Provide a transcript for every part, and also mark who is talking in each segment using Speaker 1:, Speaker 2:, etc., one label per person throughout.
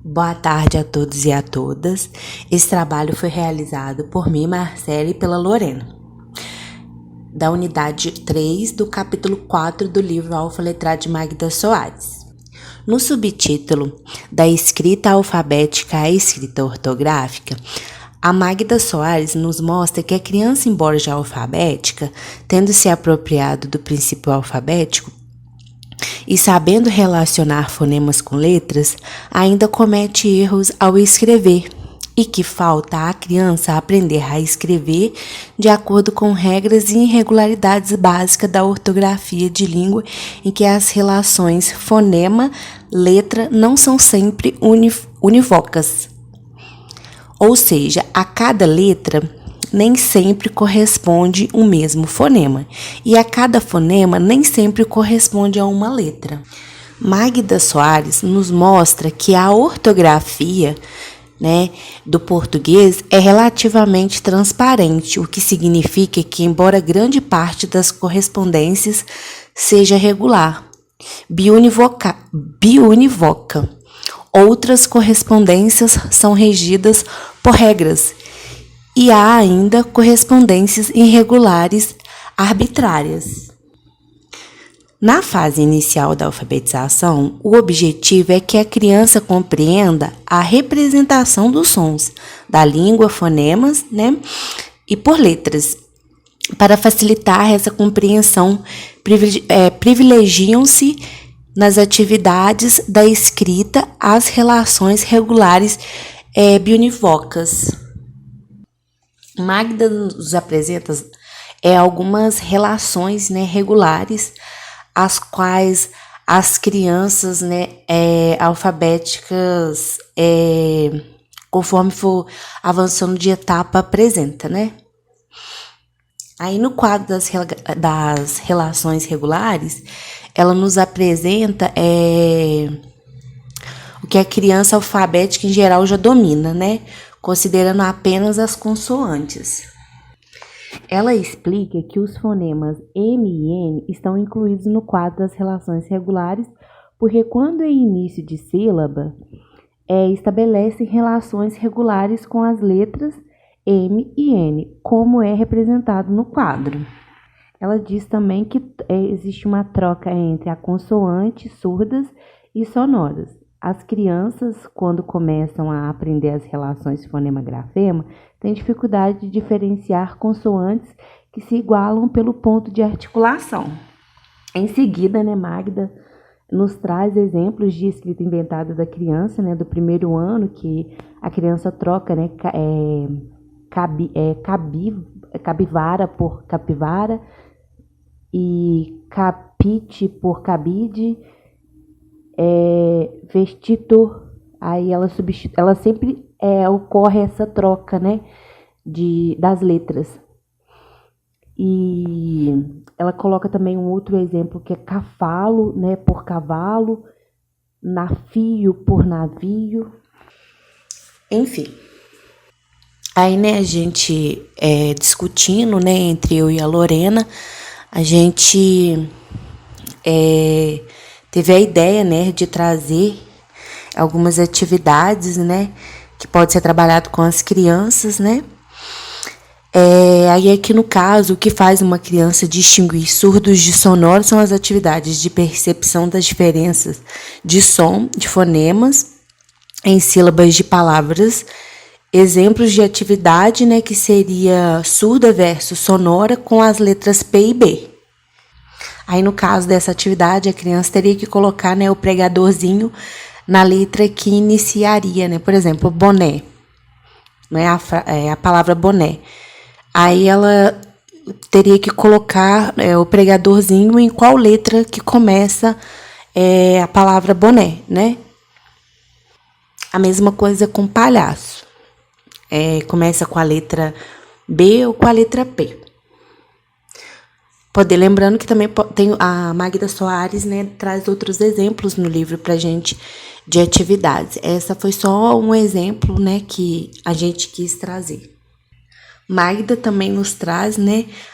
Speaker 1: Boa tarde a todos e a todas. Esse trabalho foi realizado por mim, Marcela, e pela Lorena, da unidade 3 do capítulo 4 do livro Alfa-Letrada de Magda Soares. No subtítulo da escrita alfabética à escrita ortográfica, a Magda Soares nos mostra que a criança, embora já alfabética, tendo se apropriado do princípio alfabético, e sabendo relacionar fonemas com letras, ainda comete erros ao escrever, e que falta à criança aprender a escrever de acordo com regras e irregularidades básicas da ortografia de língua, em que as relações fonema-letra não são sempre unívocas. Ou seja, a cada letra nem sempre corresponde o mesmo fonema, e a cada fonema nem sempre corresponde a uma letra. Magda Soares nos mostra que a ortografia, do português é relativamente transparente, o que significa que, embora grande parte das correspondências seja regular, biunívoca, outras correspondências são regidas por regras, e há ainda correspondências irregulares arbitrárias. Na fase inicial da alfabetização, o objetivo é que a criança compreenda a representação dos sons da língua, fonemas, e por letras. Para facilitar essa compreensão, privilegiam-se nas atividades da escrita as relações regulares biunívocas. Magda nos apresenta algumas relações regulares, as quais as crianças alfabéticas, conforme for avançando de etapa, apresenta, Aí no quadro das relações regulares, ela nos apresenta o que a criança alfabética em geral já domina, considerando apenas as consoantes. Ela explica que os fonemas M e N estão incluídos no quadro das relações regulares, porque quando é início de sílaba, estabelecem relações regulares com as letras M e N, como é representado no quadro. Ela diz também que existe uma troca entre a consoante, surdas e sonoras. As crianças, quando começam a aprender as relações fonema-grafema, têm dificuldade de diferenciar consoantes que se igualam pelo ponto de articulação. Em seguida, Magda nos traz exemplos de escrita inventada da criança, do primeiro ano, que a criança troca capivara por capivara e capite por cabide, vestitor. Aí ela sempre ocorre essa troca, das letras. E ela coloca também um outro exemplo que é cafalo, por cavalo, navio por navio, enfim. Aí, a gente discutindo, entre eu e a Lorena, a gente teve a ideia, de trazer algumas atividades, que pode ser trabalhado com as crianças, Aí aqui no caso, o que faz uma criança distinguir surdos de sonoros são as atividades de percepção das diferenças de som, de fonemas, em sílabas de palavras, exemplos de atividade, que seria surda versus sonora com as letras P e B. Aí, no caso dessa atividade, a criança teria que colocar o pregadorzinho na letra que iniciaria, por exemplo, boné, a palavra boné. Aí ela teria que colocar o pregadorzinho em qual letra que começa a palavra boné, A mesma coisa com palhaço. Começa com a letra B ou com a letra P. Lembrando que também tem a Magda Soares, traz outros exemplos no livro pra gente de atividades. Essa foi só um exemplo, que a gente quis trazer. Magda também nos traz,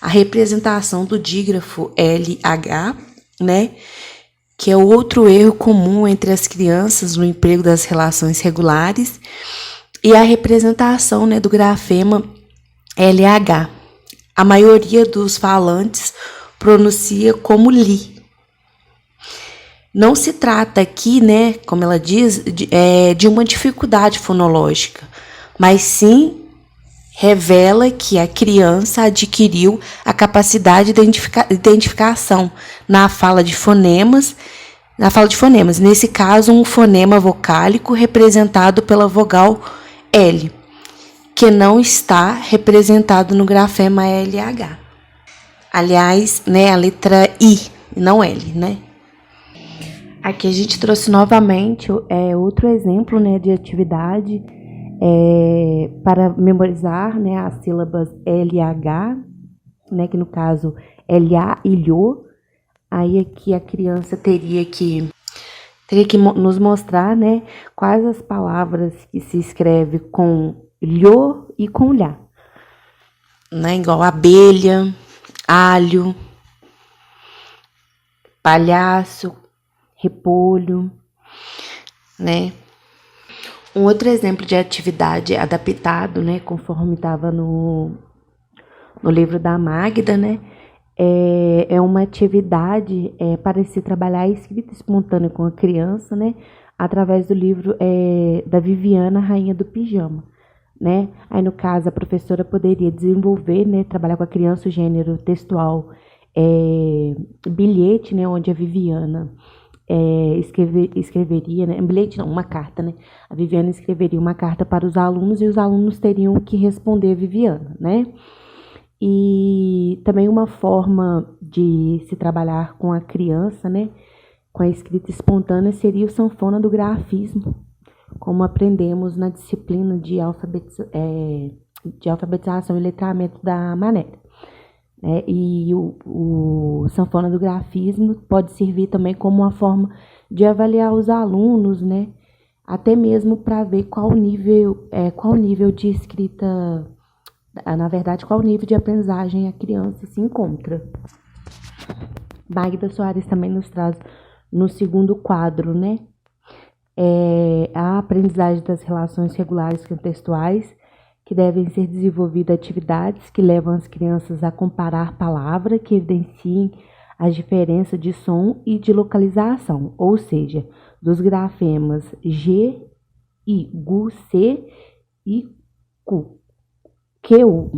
Speaker 1: a representação do dígrafo LH, que é outro erro comum entre as crianças no emprego das relações regulares, e a representação, né, do grafema LH. A maioria dos falantes pronuncia como li. Não se trata aqui, né, como ela diz, de uma dificuldade fonológica, mas sim revela que a criança adquiriu a capacidade de identificação na fala de fonemas, nesse caso, um fonema vocálico representado pela vogal L, que não está representado no grafema LH. Aliás, né, a letra I, não L, né? Aqui a gente trouxe novamente outro exemplo, né, de atividade para memorizar, né, as sílabas LH, né, que no caso LA e LHO. Aí aqui a criança teria que nos mostrar, né, quais as palavras que se escreve com LHO e com LHA, né, igual abelha, alho, palhaço, repolho, né. Um outro exemplo de atividade adaptado, né, conforme estava no livro da Magda, né, é uma atividade para se trabalhar a escrita espontânea com a criança, né, através do livro da Viviana, Rainha do Pijama, né. Aí, no caso, a professora poderia desenvolver, né, trabalhar com a criança o gênero textual bilhete, né, onde a Viviana escreveria, né, bilhete não, uma carta, né, a Viviana escreveria uma carta para os alunos e os alunos teriam que responder a Viviana, né. E também uma forma de se trabalhar com a criança, né, com a escrita espontânea, seria o sanfona do grafismo, como aprendemos na disciplina de alfabetização e letramento da Manéria. E o sanfona do grafismo pode servir também como uma forma de avaliar os alunos, né, até mesmo para ver qual nível de escrita, na verdade, qual nível de aprendizagem a criança se encontra. Magda Soares também nos traz no segundo quadro, né, a aprendizagem das relações regulares contextuais, que devem ser desenvolvidas atividades que levam as crianças a comparar palavras que evidenciem as diferenças de som e de localização, ou seja, dos grafemas G, I, GU, C e Q. QU,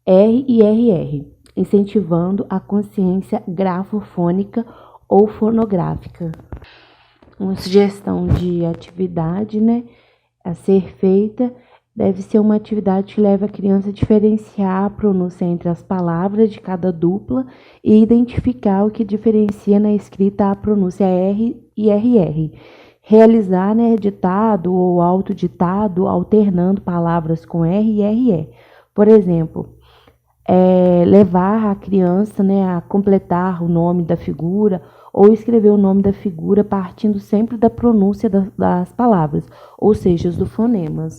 Speaker 1: R e RR, incentivando a consciência grafofônica ou fonográfica. Uma sugestão de atividade, né, a ser feita deve ser uma atividade que leve a criança a diferenciar a pronúncia entre as palavras de cada dupla e identificar o que diferencia na escrita a pronúncia R e RR. Realizar, né, ditado ou autoditado alternando palavras com R e RE. Por exemplo, levar a criança, né, a completar o nome da figura ou escrever o nome da figura partindo sempre da pronúncia das palavras, ou seja, dos fonemas.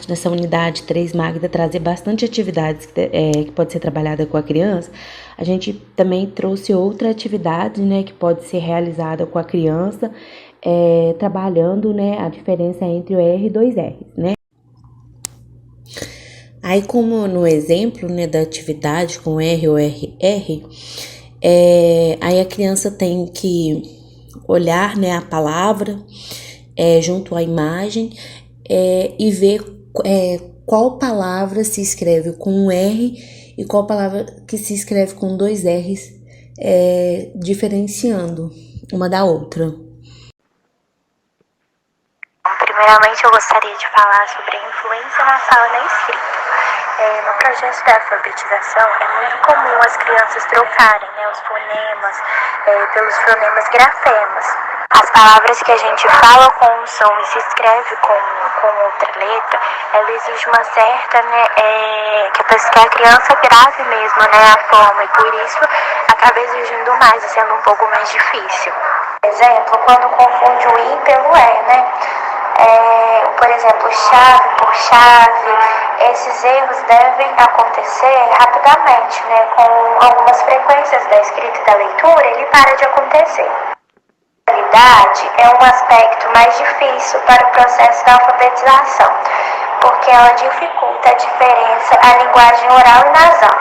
Speaker 1: Nessa unidade 3, Magda trazer bastante atividades que pode ser trabalhada com a criança, a gente também trouxe outra atividade, né, que pode ser realizada com a criança, trabalhando, né, a diferença entre o R e dois R's, né. Aí, como no exemplo, né, da atividade com R ou RR, aí a criança tem que olhar, né, a palavra junto à imagem e ver qual palavra se escreve com um R e qual palavra que se escreve com dois R's, diferenciando uma da outra.
Speaker 2: Primeiramente, eu gostaria de falar sobre a influência na fala e na escrita. No processo da alfabetização, é muito comum as crianças trocarem, né, os fonemas pelos fonemas grafemas. As palavras que a gente fala com um som e se escreve com outra letra, ela exige uma certa, né, que a criança grave mesmo, né, a forma, e por isso acaba exigindo mais e sendo um pouco mais difícil. Por exemplo, quando confunde o I pelo E, né? Por exemplo, chave por chave, esses erros devem acontecer rapidamente, né? Com algumas frequências da escrita e da leitura, ele para de acontecer. A oralidade é um aspecto mais difícil para o processo da alfabetização, porque ela dificulta a diferença a linguagem oral e nasal.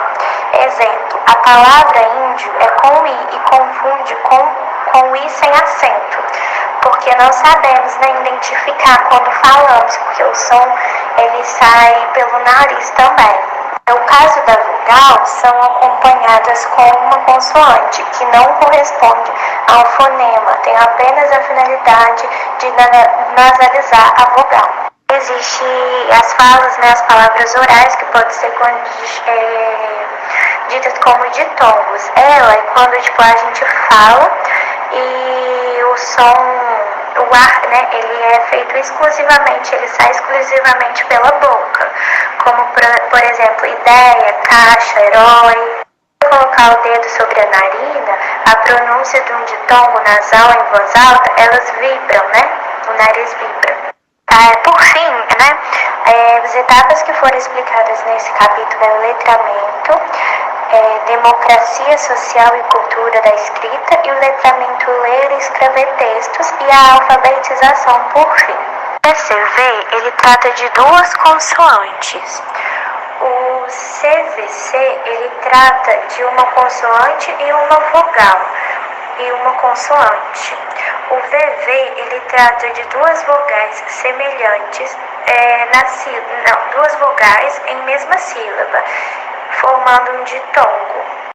Speaker 2: Exemplo, a palavra índio é com i e confunde com i sem acento, porque não sabemos nem identificar quando falamos, porque o som ele sai pelo nariz também. No caso da vogal, são acompanhadas com uma consoante, que não corresponde a um fonema, tem apenas a finalidade de nasalizar a vogal. Existem as falas, né, as palavras orais, que podem ser ditas como ditongos. Ela é quando a gente fala e o som, o ar, né, ele é feito exclusivamente, ele sai exclusivamente pela boca, como por exemplo, ideia, caixa, herói. Ao colocar o dedo sobre a narina, a pronúncia de um ditongo nasal em voz alta, elas vibram, né? O nariz vibra. Por fim, né, as etapas que foram explicadas nesse capítulo é o letramento, democracia social e cultura da escrita, e o letramento ler e escrever textos, e a alfabetização por fim. O CV, ele trata de duas consoantes. O CVC, ele trata de uma consoante e uma vogal, e uma consoante. O VV, ele trata de duas vogais semelhantes, duas vogais em mesma sílaba, formando um ditongo.